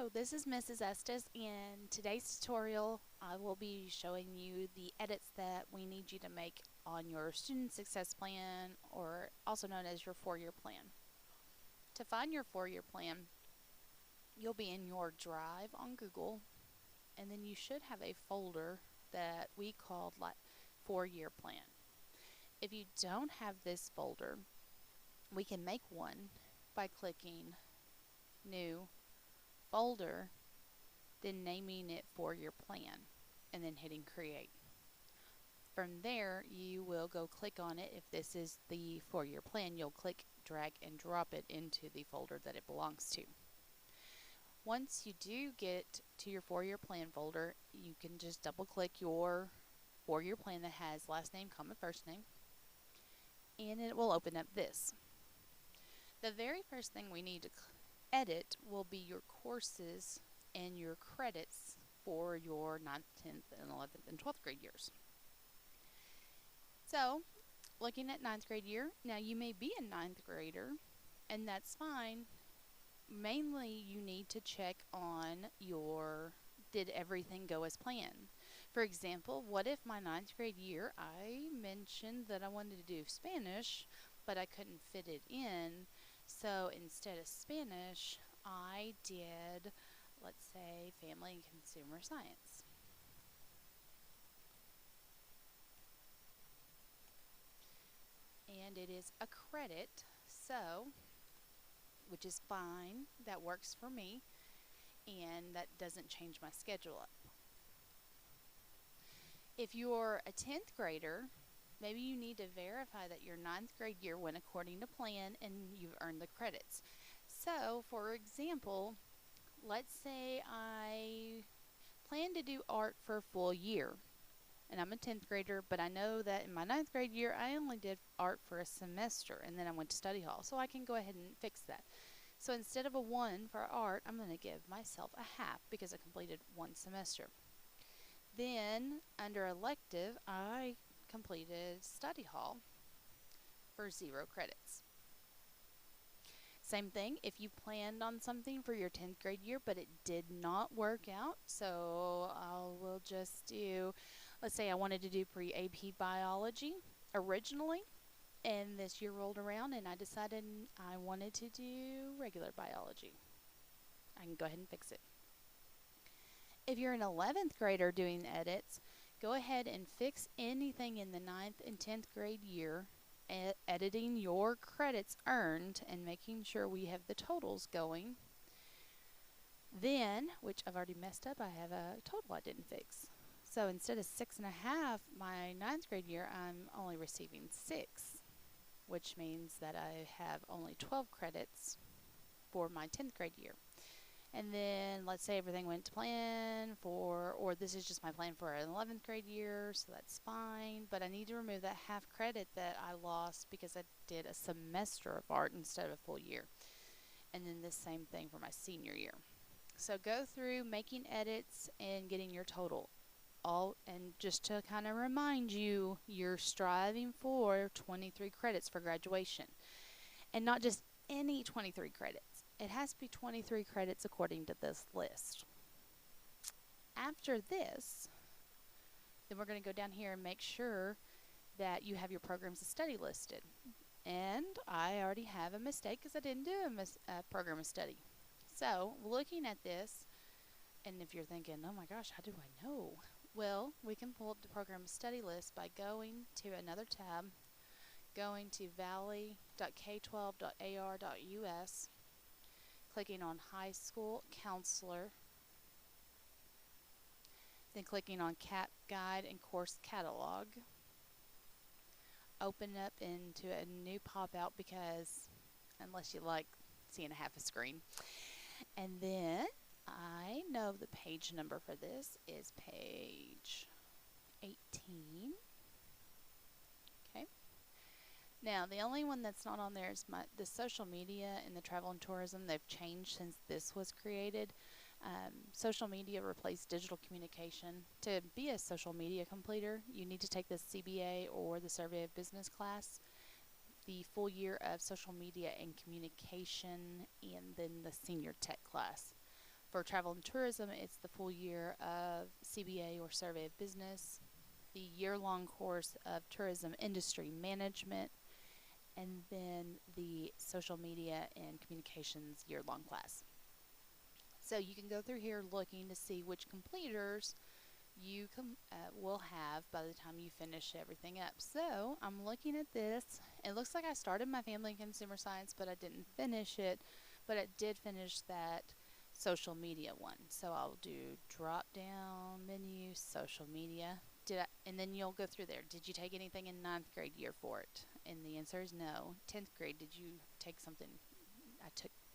Hello, this is Mrs. Estes. In today's tutorial, I will be showing you the edits that we need you to make on your Student Success Plan, or also known as your 4-year plan. To find your 4-year plan, you'll be in your Drive on Google, and then you should have a folder that we called like 4-year plan. If you don't have this folder, we can make one by clicking New Folder, then naming it 4-year plan, and then hitting create. From there, you will go click on it. If this is the 4-year plan, you'll click, drag, and drop it into the folder that it belongs to. Once you do get to your 4-year plan folder, you can just double click your 4-year plan that has last name, comma, first name, and it will open up this. The very first thing we need to edit will be your courses and your credits for your 9th, 10th, and 11th, and 12th grade years. So, looking at 9th grade year, now you may be a 9th grader, and that's fine. Mainly, you need to check on your did everything go as planned. For example, what if my 9th grade year, I mentioned that I wanted to do Spanish, but I couldn't fit it in. So instead of Spanish, I did, let's say, Family and Consumer Science. And it is a credit, so, which is fine, that works for me, and that doesn't change my schedule up. If you're a 10th grader, maybe you need to verify that your 9th grade year went according to plan and you've earned the credits. So, for example, let's say I plan to do art for a full year, and I'm a 10th grader, but I know that in my 9th grade year, I only did art for a semester, and then I went to study hall, so I can go ahead and fix that. So instead of a 1 for art, I'm going to give myself a half because I completed 1 semester. Then, under elective, I completed study hall for 0 credits. Same thing, if you planned on something for your 10th grade year, but it did not work out, so we'll just do, let's say I wanted to do pre-AP biology originally, and this year rolled around and I decided I wanted to do regular biology. I can go ahead and fix it. If you're an 11th grader doing edits, go ahead and fix anything in the 9th and 10th grade year, editing your credits earned and making sure we have the totals going. Then, which I've already messed up, I have a total I didn't fix. So instead of 6.5 my 9th grade year, I'm only receiving 6, which means that I have only 12 credits for my 10th grade year. And then let's say everything went to plan or this is just my plan for an 11th grade year, so that's fine. But I need to remove that half credit that I lost because I did a semester of art instead of a full year. And then the same thing for my senior year. So go through making edits and getting your total. And just to kind of remind you, you're striving for 23 credits for graduation. And not just any 23 credits. It has to be 23 credits according to this list. After this, then we're going to go down here and make sure that you have your programs of study listed. And I already have a mistake because I didn't do a program of study. So, looking at this, and if you're thinking, oh my gosh, how do I know? Well, we can pull up the program of study list by going to another tab, going to valley.k12.ar.us, clicking on High School Counselor, then clicking on CAP Guide and Course Catalog. Open up into a new pop-out because unless you like seeing a half a screen. And then I know the page number for this is page 18. Okay. Now, the only one that's not on there is the social media and the travel and tourism. They've changed since this was created. Social media replaced digital communication. To be a social media completer, you need to take the CBA or the Survey of Business class, the full year of social media and communication, and then the senior tech class. For travel and tourism, it's the full year of CBA or Survey of Business, the year-long course of Tourism Industry Management, and then the Social Media and Communications year-long class. So you can go through here looking to see which completers you will have by the time you finish everything up. So I'm looking at this. It looks like I started my family and consumer science, but I didn't finish it. But I did finish that social media one. So I'll do drop down menu, social media. And then you'll go through there. Did you take anything in ninth grade year for it? And the answer is no. 10th grade, did you take something?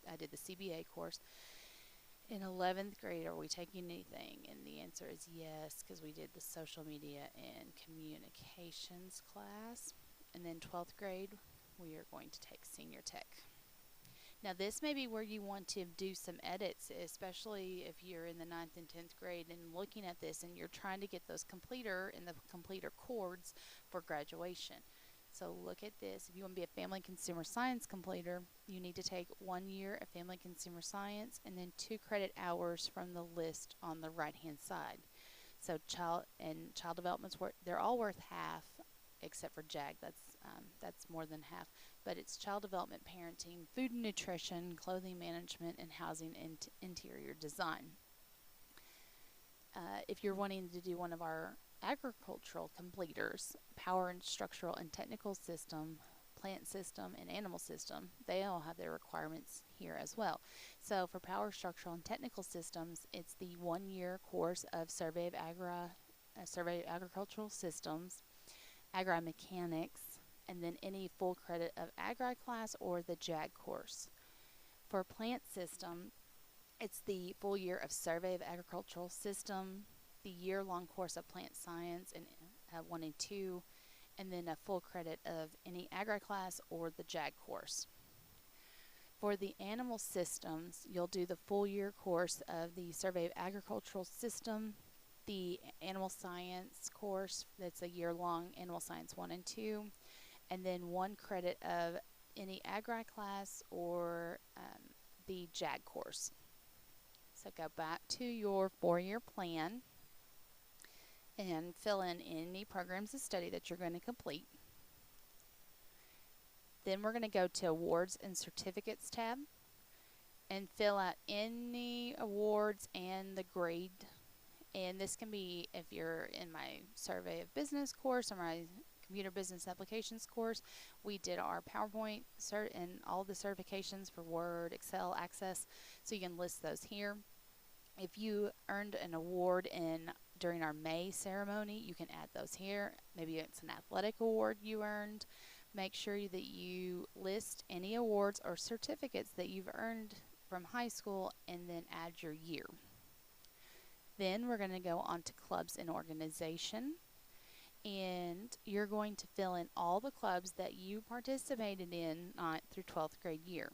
I did the CBA course. In 11th grade, are we taking anything? And the answer is yes, because we did the social media and communications class. And then 12th grade, we are going to take senior tech. Now, this may be where you want to do some edits, especially if you're in the 9th and 10th grade and looking at this and you're trying to get those completer and the completer chords for graduation. So look at this. If you want to be a family consumer science completer, you need to take 1 year of family consumer science and then 2 credit hours from the list on the right-hand side. So child development's they're all worth half, except for JAG. That's more than half. But it's child development, parenting, food and nutrition, clothing management, and housing and interior design. If you're wanting to do one of our agricultural completers, power and structural and technical system, plant system, and animal system, they all have their requirements here as well. So for power, structural, and technical systems, it's the 1 year course of Survey of Agricultural Systems, Agri-Mechanics, and then any full credit of Agri class or the JAG course. For plant system, it's the full year of Survey of Agricultural System, the year-long course of plant science in 1 and 2, and then a full credit of any Agri class or the JAG course. For the animal systems, you'll do the full year course of the Survey of Agricultural System, the animal science course, that's a year-long animal science 1 and 2, and then 1 credit of any Agri class or the JAG course. So go back to your 4-year plan and fill in any programs of study that you're going to complete. Then we're going to go to Awards and Certificates tab and fill out any awards and the grade. And this can be if you're in my Survey of Business course or my Computer Business Applications course. We did our PowerPoint cert and all the certifications for Word, Excel, Access, so you can list those here. If you earned an award during our May ceremony, you can add those here. Maybe it's an athletic award you earned. Make sure that you list any awards or certificates that you've earned from high school and then add your year. Then we're going to go on to clubs and organization. And you're going to fill in all the clubs that you participated in 9th through 12th grade year.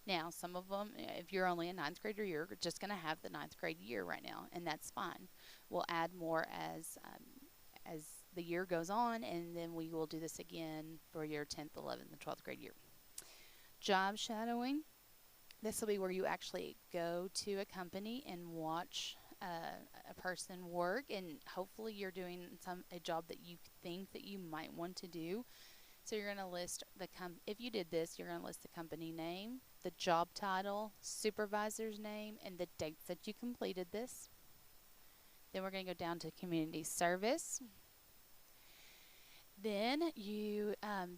Now, some of them, if you're only a 9th grader, you're just going to have the 9th grade year right now, and that's fine. We'll add more as the year goes on, and then we will do this again for your 10th, 11th, and 12th grade year. Job shadowing. This will be where you actually go to a company and watch a person work, and hopefully you're doing a job that you think that you might want to do. So you're going to list if you did this, you're going to list the company name, the job title, supervisor's name, and the dates that you completed this. Then we're going to go down to community service. Then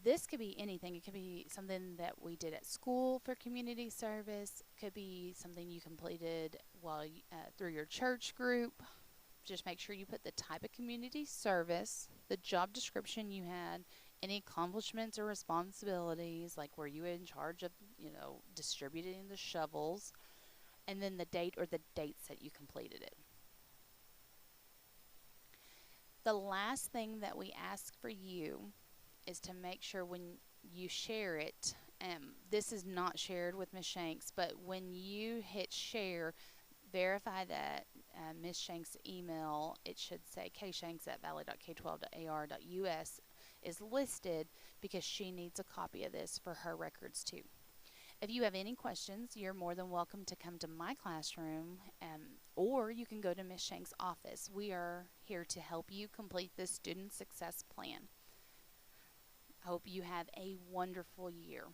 this could be anything. It could be something that we did at school for community service. Could be something you completed while through your church group. Just make sure you put the type of community service, the job description you had, any accomplishments or responsibilities, like were you in charge of, distributing the shovels, and then the date or the dates that you completed it. The last thing that we ask for you is to make sure when you share it, this is not shared with Ms. Shanks, but when you hit share, verify that Ms. Shanks' email, it should say kshanks@valley.k12.ar.us, is listed, because she needs a copy of this for her records too. If you have any questions, you're more than welcome to come to my classroom, or you can go to Miss Shank's office. We are here to help you complete this student success plan. I hope you have a wonderful year.